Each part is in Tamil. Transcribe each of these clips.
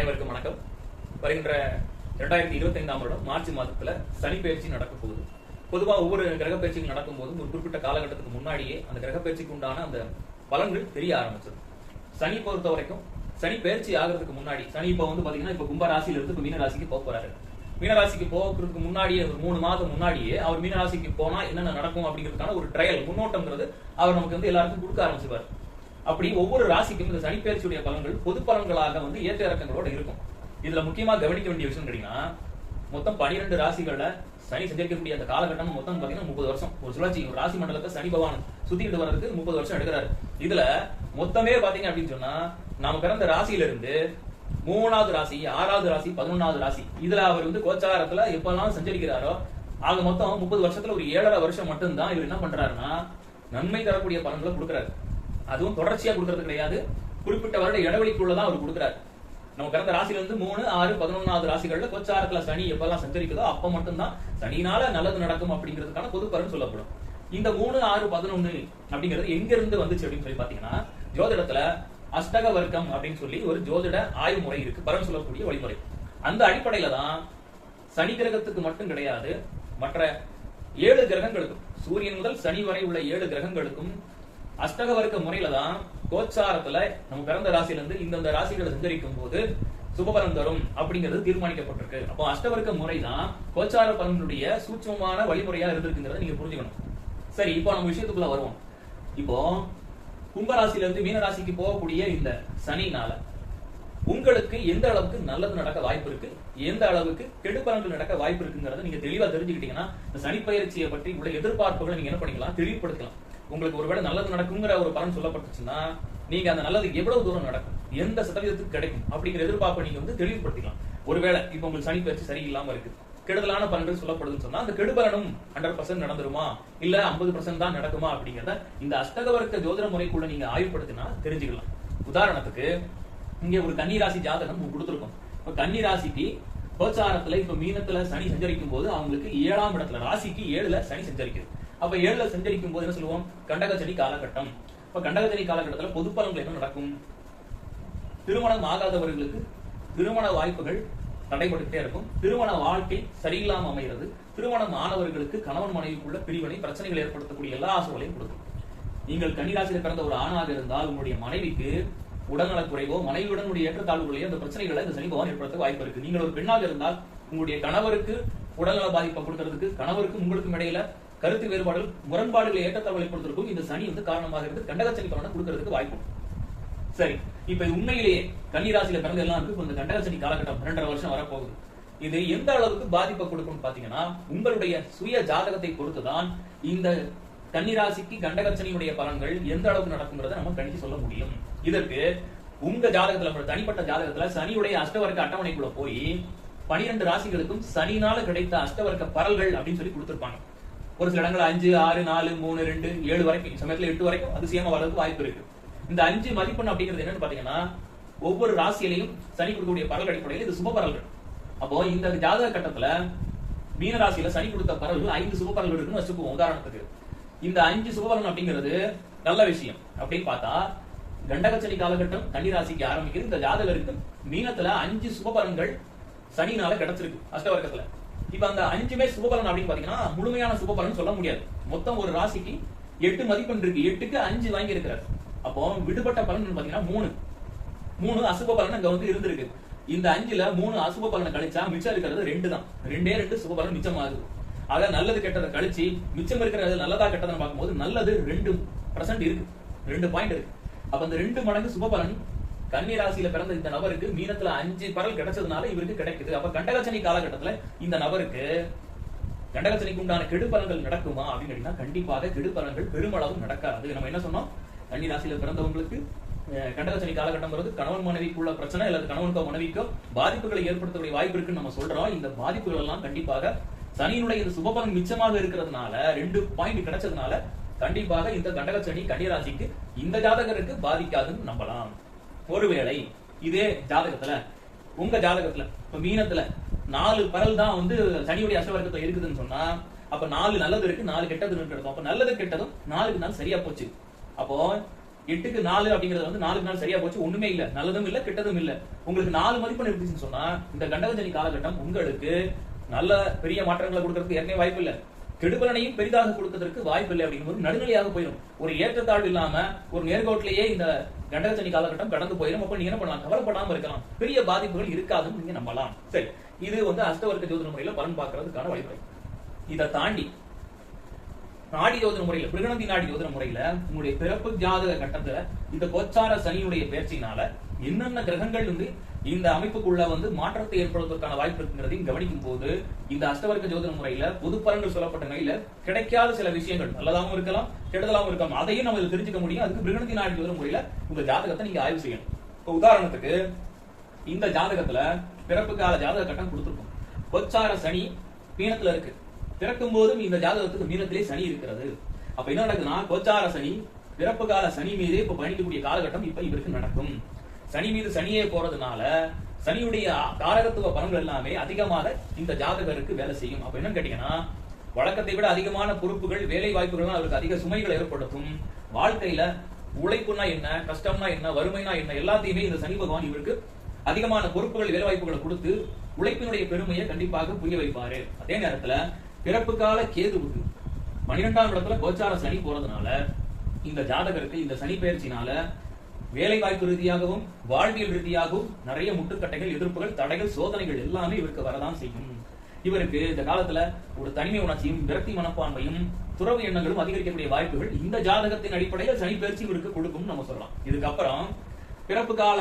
அனைவருக்கும் வணக்கம். வருகின்ற 2025ஆம் வருடம் மார்ச் மாதத்துல சனி பயிற்சி நடக்க போகுது. பொதுவா ஒவ்வொரு கிரக பயிற்சிகள் நடக்கும் போதும் ஒரு குறிப்பிட்ட காலகட்டத்துக்கு முன்னாடியே அந்த கிரக பயிற்சிக்கு உண்டான அந்த பலன்கள் தெரிய ஆரம்பிச்சது. சனி பொறுத்த வரைக்கும் சனி பயிற்சி ஆகிறதுக்கு முன்னாடி, சனி இப்ப பாத்தீங்கன்னா இப்ப கும்ப ராசியில இருந்து இப்ப மீனராசிக்கு போக போறாரு. மீனராசிக்கு போகிறதுக்கு முன்னாடியே ஒரு 3 மாதம் முன்னாடியே அவர் மீனராசிக்கு போனா என்னென்ன நடக்கும் அப்படிங்கிறதுக்கான ஒரு ட்ரையல் முன்னோட்டம்ங்கிறது அவர் நமக்கு எல்லாருக்கும் கொடுக்க ஆரம்பிச்சுவார். அப்படி ஒவ்வொரு ராசிக்கும் இந்த சனி பயிற்சியுடைய பலன்கள் பொது பலன்களாக ஏற்ற இறக்கங்களோட இருக்கும். இதுல முக்கியமா கவனிக்க வேண்டிய விஷயம் கேட்டீங்கன்னா, மொத்தம் 12 ராசிகள்ல சனி சஞ்சரிக்கக்கூடிய அந்த காலகட்டம் மொத்தம் பாத்தீங்கன்னா 30 வருஷம். ஒரு சுழற்சி, ஒரு ராசி மண்டலத்தை சனி பகவான் சுத்திக்கிட்டு வர்றதுக்கு 30 வருஷம் எடுக்கிறாரு. இதுல மொத்தமே பாத்தீங்க அப்படின்னு சொன்னா, நாம பிறந்த ராசியில இருந்து 3வது ராசி, 6வது ராசி, 11வது ராசி, இதுல அவர் கோச்சாரத்துல எப்பெல்லாம் சஞ்சரிக்கிறாரோ ஆக மொத்தம் 30 வருஷத்துல ஒரு 7.5 வருஷம் மட்டும்தான் இவர் என்ன பண்றாருன்னா நன்மை தரக்கூடிய பலன்களை கொடுக்கிறாரு. அதுவும் தொடர்ச்சியா கொடுக்கறது கிடையாது, குறிப்பிட்ட வருட இடைவெளிக்குள்ளதான் அவர் கொடுக்கிறார். நம்ம பிறந்த ராசியில இருந்து 3, 6, 11வது ராசிகள்ல கோச்சாரத்துல சனி எப்பெல்லாம் சஞ்சரிக்குதோ அப்ப மட்டும்தான் சனினால நல்லது நடக்கும் அப்படிங்கிறதுக்கான பொது பலன் சொல்லப்படும். இந்த 3, 6, 11 அப்படிங்கிறது எங்க இருந்து வந்துச்சு அப்படின்னு சொல்லி பாத்தீங்கன்னா, ஜோதிடத்துல அஷ்டக வர்க்கம் அப்படின்னு சொல்லி ஒரு ஜோதிட ஆய்வு முறை இருக்கு, பலன் சொல்லக்கூடிய வழிமுறை. அந்த அடிப்படையில தான் சனி கிரகத்துக்கு மட்டும் கிடையாது, மற்ற 7 கிரகங்களுக்கும், சூரியன் முதல் சனி வரை உள்ள 7 கிரகங்களுக்கும் அஷ்டக வர்க்க முறையில தான் கோச்சாரத்துல நம்ம பிறந்த ராசியில இருந்து இந்த ராசிகளை சஞ்சரிக்கும் போது சுபபலன் தரும் அப்படிங்கிறது தீர்மானிக்கப்பட்டிருக்கு. அப்போ அஷ்டவர்க்க முறை தான் கோச்சார பலனுடைய சூட்சமான வழிமுறையா இருந்திருக்குங்கிறத நீங்க புரிஞ்சுக்கணும். சரி, இப்போ நம்ம விஷயத்துக்குள்ள வருவோம். இப்போ கும்பராசில இருந்து மீனராசிக்கு போகக்கூடிய இந்த சனினால உங்களுக்கு எந்த அளவுக்கு நல்லது நடக்க வாய்ப்பு இருக்கு, எந்த அளவுக்கு கெடுபலன்கள் நடக்க வாய்ப்பு இருக்குங்கிறத நீங்க தெளிவா தெரிஞ்சுக்கிட்டீங்கன்னா இந்த சனி பயிற்சியை பற்றி உள்ள எதிர்பார்ப்புகளை நீங்க என்ன பண்ணிக்கலாம், தெளிவுபடுத்தலாம். உங்களுக்கு ஒருவேளை நல்லது நடக்குங்கிற ஒரு பலன் சொல்லப்பட்டுச்சுன்னா நீங்க அந்த நல்லது எவ்வளவு தூரம் நடக்கும், எந்த சதவீதத்துக்கு கிடைக்கும் அப்படிங்கிற எதிர்பார்ப்பை நீங்க தெளிவுபடுத்திக்கலாம். ஒருவேளை இப்ப உங்களுக்கு சனி பயிற்சி சரியில்லாம இருக்கு, கெடுதலான பலன்கள் சொல்லப்படுதுன்னு சொன்னா அந்த கெடுபலனும் 100% நடந்துருமா இல்ல 50% தான் நடக்குமா அப்படிங்கிறத இந்த அஷ்டகவர்க்க ஜோதிட முறைக்குள்ள நீங்க ஆய்வுபடுத்தினா தெரிஞ்சுக்கலாம். உதாரணத்துக்கு இங்க ஒரு கன்னிராசி ஜாதகம் கொடுத்திருக்கோம். இப்ப கன்னிராசிக்கு கோச்சாரத்துல இப்ப மீனத்துல சனி சஞ்சரிக்கும் போது அவங்களுக்கு 7ஆம் இடத்துல, ராசிக்கு 7ல சனி சஞ்சரிக்குது. அப்ப 7ல சஞ்சரிக்கும் போது என்ன சொல்லுவோம், கண்டகச்சனி காலகட்டம். இப்ப கண்டகச்சனி காலகட்டத்துல பொது பலன்கள் என்ன நடக்கும், திருமணம் ஆகாதவர்களுக்கு திருமண வாய்ப்புகள் தடைபட்டுட்டே இருக்கும், திருமண வாழ்க்கை சரியில்லாம அமைகிறது, திருமணம் ஆனவர்களுக்கு கணவன் மனைவிக்குள்ள பிரிவினை பிரச்சனைகள் ஏற்படுத்தக்கூடிய எல்லா சூழலையும் கொடுக்கும். நீங்கள் கன்னிராசியில பிறந்த ஒரு ஆணாக இருந்தால் உங்களுடைய மனைவிக்கு உடல்நலக்குறைவோ மனைவியுடன் ஏற்றத்தாழ்வுகளையோ அந்த பிரச்சனைகளை இந்த சனி பகவான் ஏற்படுத்த வாய்ப்பு இருக்கு. நீங்கள் ஒரு பெண்ணாக இருந்தால் உங்களுடைய கணவருக்கு உடல்நல பாதிப்பை கொடுக்கறதுக்கு, கணவருக்கு உங்களுக்கும் இடையில கருத்து வேறுபாடுகள் முரண்பாடுகளை ஏற்றத்தாழ்வுகளை கொடுத்திருக்கும் இந்த சனி காரணமாக இருந்து கண்டகச்சனி பலனை கொடுக்கறதுக்கு வாய்ப்பு. சரி, இப்ப உண்மையிலேயே கன்னிராசியில பிறந்த எல்லாருக்கும் இந்த கண்டகச்சனி காலகட்டம் 2.5 வருஷம் வரப்போகுது. இது எந்த அளவுக்கு பாதிப்பை கொடுக்கும் பாத்தீங்கன்னா, உங்களுடைய சுய ஜாதகத்தை பொறுத்துதான் இந்த கன்னிராசிக்கு கண்டகச்சனியுடைய பலன்கள் எந்த அளவுக்கு நடக்குங்கிறத நம்ம கணிச்சு சொல்ல முடியும். இதற்கு உங்க ஜாதகத்துல, தனிப்பட்ட ஜாதகத்துல சனியுடைய அஷ்டவர்க்க அட்டவணைக்குள்ள போய் 12 ராசிகளுக்கும் சனினால கிடைத்த அஷ்டவர்க்க பரல்கள் அப்படின்னு சொல்லி கொடுத்திருப்பாங்க. ஒரு சில இடங்கள் 5, 6, 4, 3, 2, 7 வரைக்கும், சமயத்துல 8 வரைக்கும் அதிசயமா வர்றதுக்கு வாய்ப்பு இருக்கு. இந்த 5 மதிப்பெண் அப்படிங்கிறது என்னன்னு பாத்தீங்கன்னா, ஒவ்வொரு ராசியிலையும் சனி கொடுக்கக்கூடிய பரல் அடிப்படையில் இது சுப பரல்கள். அப்போ இந்த ஜாதக கட்டத்துல மீனராசியில சனி கொடுத்த பரல்கள் 5 சுப பரல்கள் இருக்குன்னு வச்சுக்குவோம். உதாரணத்துக்கு இந்த 5 சுபபலன் அப்படிங்கிறது நல்ல விஷயம் அப்படின்னு பார்த்தா, கண்டகச்சனி காலகட்டம் கன்னிராசிக்கு ஆரம்பிக்குது. இந்த ஜாதகருக்கு மீனத்துல 5 சுபபலன்கள் சனினால கிடைச்சிருக்கு அஷ்டவர்க்கத்துல. இப்ப அந்த 5மே சுபபலன் அப்படின்னு பாத்தீங்கன்னா முழுமையான சுபபலன் சொல்ல முடியாது. மொத்தம் ஒரு ராசிக்கு 8 மதிப்பெண் இருக்கு, 8க்கு 5 வாங்கி இருக்கிறார். அப்போ விடுபட்ட பலன் பாத்தீங்கன்னா 3 அசுப பலன் அங்க இருந்திருக்கு. இந்த 5ல 3 அசுப பலனை கழிச்சா மிச்சம் இருக்கிறது 2 தான். 2 சுப பலன் மிச்சம் ஆகுது. ஆக நல்லது கெட்டதை கழிச்சு மிச்சம் இருக்கிறது நல்லதா கெட்டதுன்னு பார்க்கும்போது நல்லது 2% இருக்கு, 2 பாயிண்ட் இருக்கு. அப்ப அந்த 2 மடங்கு சுபபலன் கன்னி ராசியில பிறந்த இந்த நபருக்கு மீனத்துல 5 பரல் கிடைச்சதுனால இவருக்கு கிடைக்குது. அப்ப கண்டகச்சனி காலகட்டத்துல இந்த நபருக்கு கண்டகச்சனிக்கு உண்டான கெடுபலன்கள் நடக்குமா அப்படின்னு கேட்டீங்கன்னா, கண்டிப்பாக கெடுபலன்கள் பெருமளவு நடக்காது. நம்ம என்ன சொன்னோம், கன்னி ராசியில பிறந்தவங்களுக்கு கண்டகச்சனி காலகட்டம் வருது, கணவன் மனைவிக்குள்ள பிரச்சனை அல்லது கணவனுக்கோ மனைவிக்கோ பாதிப்புகளை ஏற்படுத்தக்கூடிய வாய்ப்பு இருக்குன்னு நம்ம சொல்றோம். இந்த பாதிப்புகள் எல்லாம் கண்டிப்பாக சனியினுடைய இந்த சுபபலன் மிச்சமாக இருக்கிறதுனால 2 பாயிண்ட் கிடைச்சதுனால கண்டிப்பாக இந்த கண்டகச்சனி கன்னிராசிக்கு இந்த ஜாதகருக்கு பாதிக்காதுன்னு நம்பலாம். ஒருவேளை இதே ஜாதகத்துல, உங்க ஜாதகத்துல இப்ப மீனத்துல 4 பரல் தான் சனியுடைய அஷ்டவர்க்கத்துல இருக்குதுன்னு சொன்னா, அப்ப 4 நல்லது இருக்கு, 4 கெட்டது இருக்கு. அப்ப நல்லது கெட்டதும் 4க்கு நாள் சரியா போச்சு. அப்போ 8க்கு 4 அப்படிங்கிறது வந்து 4 நாள் சரியா போச்சு, ஒண்ணுமே இல்ல, நல்லதும் இல்ல கெட்டதும் இல்ல. உங்களுக்கு 4 மதிப்பெண் இருந்துச்சுன்னு சொன்னா இந்த கண்டகசனி காலகட்டம் உங்களுக்கு நல்ல பெரிய மாற்றங்களை கொடுக்கறதுக்கு ஏற்கனவே வாய்ப்பு இல்ல, கெடுபலனையும் பெரிதாக கொடுக்கறதுக்கு வாய்ப்பு இல்லை. அப்படிங்கும்போது நடுநிலையாக போயிடும். ஒரு ஏற்றத்தாழ்வு இல்லாம ஒரு நேர்கோட்டிலேயே இந்த கண்டகசனி காலகட்டம் கடந்து போயிடும். அப்ப நீங்க என்ன பண்ணலாம், கவலைப்படாம இருக்கலாம், பெரிய பாதிப்புகள் இருக்காதுன்னு நீங்க நம்பலாம். சரி, இது வந்து அஷ்டவர்க்க ஜோதிட முறையில பலன் பார்க்கறதுக்கான வழிமுறை. இதை தாண்டி நாடி ஜோதிட முறையில, பிருகநந்தி நாடி ஜோதிட முறையில உங்களுடைய பிறப்பு ஜாதக கட்டத்துல இந்த கோச்சார சனியுடைய பயிற்சியினால என்னென்ன கிரகங்கள் வந்து இந்த அமைப்புக்குள்ள வந்து மாற்றத்தை ஏற்படுவதற்கான வாய்ப்பு இருக்குங்கிறதையும் கவனிக்கும் போது இந்த அஷ்டவர்க்க ஜோதிட முறையில பொது பலன்கள் சொல்லப்பட்ட நிலையில கிடைக்காத சில விஷயங்கள் நல்லதாகவும் இருக்கலாம், கெடுதலாகவும் இருக்கலாம், அதையும் நம்ம தெரிஞ்சுக்க முடியும். அதுக்கு பிருகநந்தி நாடி ஜோதிட முறையில உங்க ஜாதகத்தை நீங்க ஆய்வு செய்யணும். இப்ப உதாரணத்துக்கு இந்த ஜாதகத்துல பிறப்பு கால ஜாதக கட்டம் கொடுத்திருக்கும். கோச்சார சனி மீனத்துல இருக்கு, பிறக்கும் போதும் இந்த ஜாதகத்துக்கு மீனத்திலே சனி இருக்கிறது. அப்ப என்ன நடக்குதுன்னா, கோச்சார சனி பிறப்பு கால சனி மீது இப்ப பயணிக்கக்கூடிய காலகட்டம் இப்ப இவருக்கு நடக்கும். சனி மீது சனியே போறதுனால சனியுடைய காரகத்துவ பலன்கள் எல்லாமே அதிகமாக இந்த ஜாதகருக்கு வேலை செய்யும். அப்ப என்னன்னு கேட்டீங்கன்னா, வழக்கத்தை விட அதிகமான பொறுப்புகள், வேலை வாய்ப்புகள் அவருக்கு அதிக சுமைகளை ஏற்படுத்தும். வாழ்க்கையில உழைப்புனா என்ன, கஷ்டம்னா என்ன, வறுமைனா என்ன, எல்லாத்தையுமே இந்த சனி பகவான் இவருக்கு அதிகமான பொறுப்புகள், வேலை வாய்ப்புகளை கொடுத்து உழைப்பினுடைய பெருமையை கண்டிப்பாக புரிய வைப்பாரு. அதே நேரத்துல பிறப்பு கால கேதுவுக்கு 12ஆம் இடத்துல கோச்சார சனி போறதுனால இந்த ஜாதகருக்கு இந்த சனி பயிற்சினால வேலை வாய்ப்பு ரீதியாகவும் வாழ்வியல் ரீதியாகவும் நிறைய முட்டுக்கட்டைகள், எதிர்ப்புகள், தடைகள், சோதனைகள் எல்லாமே இவருக்கு வரதான் செய்யும். இவருக்கு இந்த காலத்துல ஒரு தனிமை உணர்ச்சியும், விரக்தி மனப்பான்மையும், துறவு எண்ணங்களும் அதிகரிக்கக்கூடிய வாய்ப்புகள் இந்த ஜாதகத்தின் அடிப்படையில் சனி பயிற்சி இவருக்கு கொடுக்கும் நம்ம சொல்லலாம். இதுக்கப்புறம் பிறப்பு கால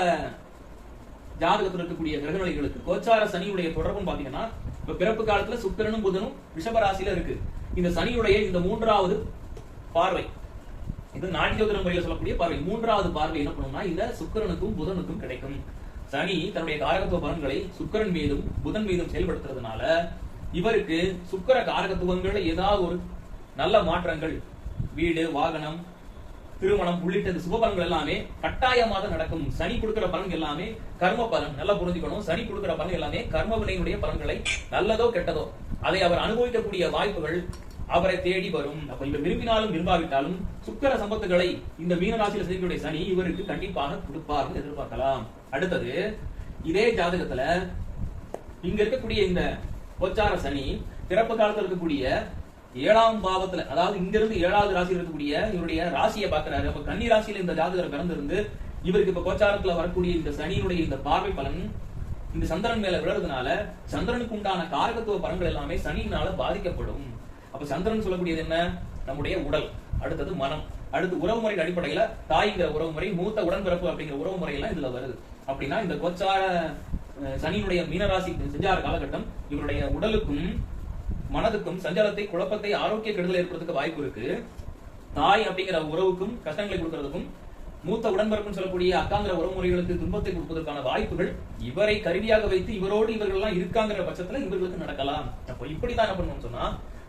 ஜாதகத்தில் இருக்கக்கூடிய கிரகநிலைகளுக்கு கோச்சார சனியுடைய தொடர்பும் பாத்தீங்கன்னா, இப்ப பிறப்பு காலத்துல சுக்கிரனும் புதனும் ரிஷபராசியில இருக்கு. இந்த சனியுடைய இந்த 3வது பார்வை, இது நாடி ஜோதிட முறையில் சொல்லக்கூடிய பார்வை, 3வது பார்வை என்ன பண்ணும்னா இந்த சுக்கிரனுக்கும் புதனுக்கும் கிடைக்கும். சனி தன்னுடைய காரகத்துவ பலன்களை சுக்கிரன் மீதும் புதன் மீதும் செயல்படுத்துறதுனால இவருக்கு சுக்கிர காரகத்துவங்கள் ஏதாவது ஒரு நல்ல மாற்றங்கள், வீடு, வாகனம், திருமணம் உள்ளிட்ட சுப பலன்கள் எல்லாமே கட்டாயமாக நடக்கும். சனி கொடுக்கிற பலன் எல்லாமே கர்ம பலன், நல்லா புரிஞ்சுக்கணும். சனி கொடுக்கிற பலன் எல்லாமே கர்ம வினையுடைய பலன்களை, நல்லதோ கெட்டதோ அதை அவர் அனுபவிக்கக்கூடிய வாய்ப்புகள் அவரை தேடி வரும். அப்ப இவர் விரும்பினாலும் விரும்பாவிட்டாலும் சுக்கிர சம்பத்துகளை இந்த மீனராசியில் செய்யக்கூடிய சனி இவருக்கு கண்டிப்பாக கொடுப்பார்னு எதிர்பார்க்கலாம். அடுத்தது இதே ஜாதகத்துல இங்க இருக்கக்கூடிய இந்த கோச்சார சனி பிறப்பு காலத்தில் இருக்கக்கூடிய 7ஆம் பாவத்துல, அதாவது இங்க இருந்து 7வது ராசியில் இருக்கக்கூடிய இவருடைய ராசியை பார்க்கிறாரு. அப்ப கன்னி ராசியில இந்த ஜாதகர் பிறந்திருந்து இவருக்கு இப்ப கோச்சாரத்துல வரக்கூடிய இந்த சனியினுடைய இந்த பார்வை பலன் இந்த சந்திரன் மேல விழுறதுனால சந்திரனுக்கு உண்டான காரகத்துவ பலன்கள் எல்லாமே சனியினால பாதிக்கப்படும். அப்ப சந்திரன் சொல்லக்கூடியது என்ன, நம்முடைய உடல், அடுத்தது மனம், அடுத்து உறவு முறையின் அடிப்படையில தாய்ங்கிற உறவு முறை, மூத்த உடன்பிறப்பு அப்படிங்கிற உறவு முறை எல்லாம் இதுல வருது. அப்படின்னா இந்த கோச்சார சனியினுடைய மீனராசி சஞ்சார காலகட்டம் இவருடைய உடலுக்கும் மனதுக்கும் சஞ்சலத்தை, குழப்பத்தை, ஆரோக்கிய கெடுதல் ஏற்படுறதுக்கு வாய்ப்பு இருக்கு. தாய் அப்படிங்கிற உறவுக்கும் கஷ்டங்களை கொடுக்கறதுக்கும், மூத்த உடன்பிறப்புன்னு சொல்லக்கூடிய அக்காங்கிற உறவுமுறைகளுக்கு துன்பத்தை கொடுப்பதற்கான வாய்ப்புகள் இவரை கருவியாக வைத்து இவரோடு இவர்கள் எல்லாம் இருக்காங்கிற பட்சத்துல இவர்களுக்கு நடக்கலாம். அப்போ இப்படிதான் என்ன பண்ணணும்னு சொன்னா,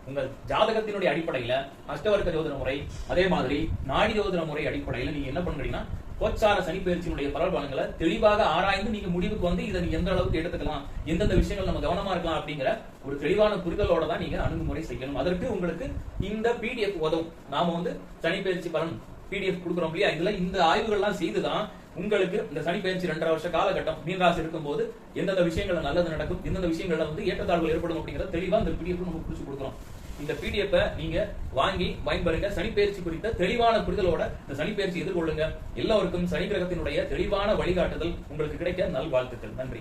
உங்க ஜாதகத்தினுடைய அடிப்படையில அஷ்டவர்க்க ஜோதிட முறை, அதே மாதிரி நாடி ஜோதிட முறை அடிப்படையில நீங்க என்ன பண்றீங்கன்னா கோச்சார சனி பயிற்சியினுடைய பலன்களை தெளிவாக ஆராய்ந்து நீங்க முடிவுக்கு வந்து இதை நீங்க எந்த அளவுக்கு எடுத்துக்கலாம், எந்தெந்த விஷயங்கள் நம்ம கவனமா இருக்கலாம் அப்படிங்கிற ஒரு தெளிவான புரிதலோட தான் நீங்க அணுகுமுறை செய்யணும். அதற்கு உங்களுக்கு இந்த PDF உதவும். நாம வந்து சனி பயிற்சி பலன் PDF கொடுக்குறோம் இல்லையா, இதுல இந்த ஆய்வுகள்லாம் செய்துதான் உங்களுக்கு இந்த சனி பயிற்சி 2.5 வருஷ காலகட்டம் மீனராசி இருக்கும் போது எந்தெந்த விஷயங்கள் நல்லது நடக்கும், எந்தெந்த விஷயங்கள்ல வந்து ஏற்றத்தாழ்வுகள் ஏற்படும் அப்படிங்கிறத தெளிவா இந்த PDF நம்ம புரிச்சு கொடுக்குறோம். இந்த PDF நீங்க வாங்கி பயன்பெறுங்க. சனிப்பெயர்ச்சி குறித்த தெளிவான புரிதலோட இந்த சனிப்பெயர்ச்சி எதிர்கொள்ளுங்க. எல்லோருக்கும் சனி கிரகத்தினுடைய தெளிவான வழிகாட்டுதல் உங்களுக்கு கிடைக்க நல்வாழ்த்துக்கள். நன்றி.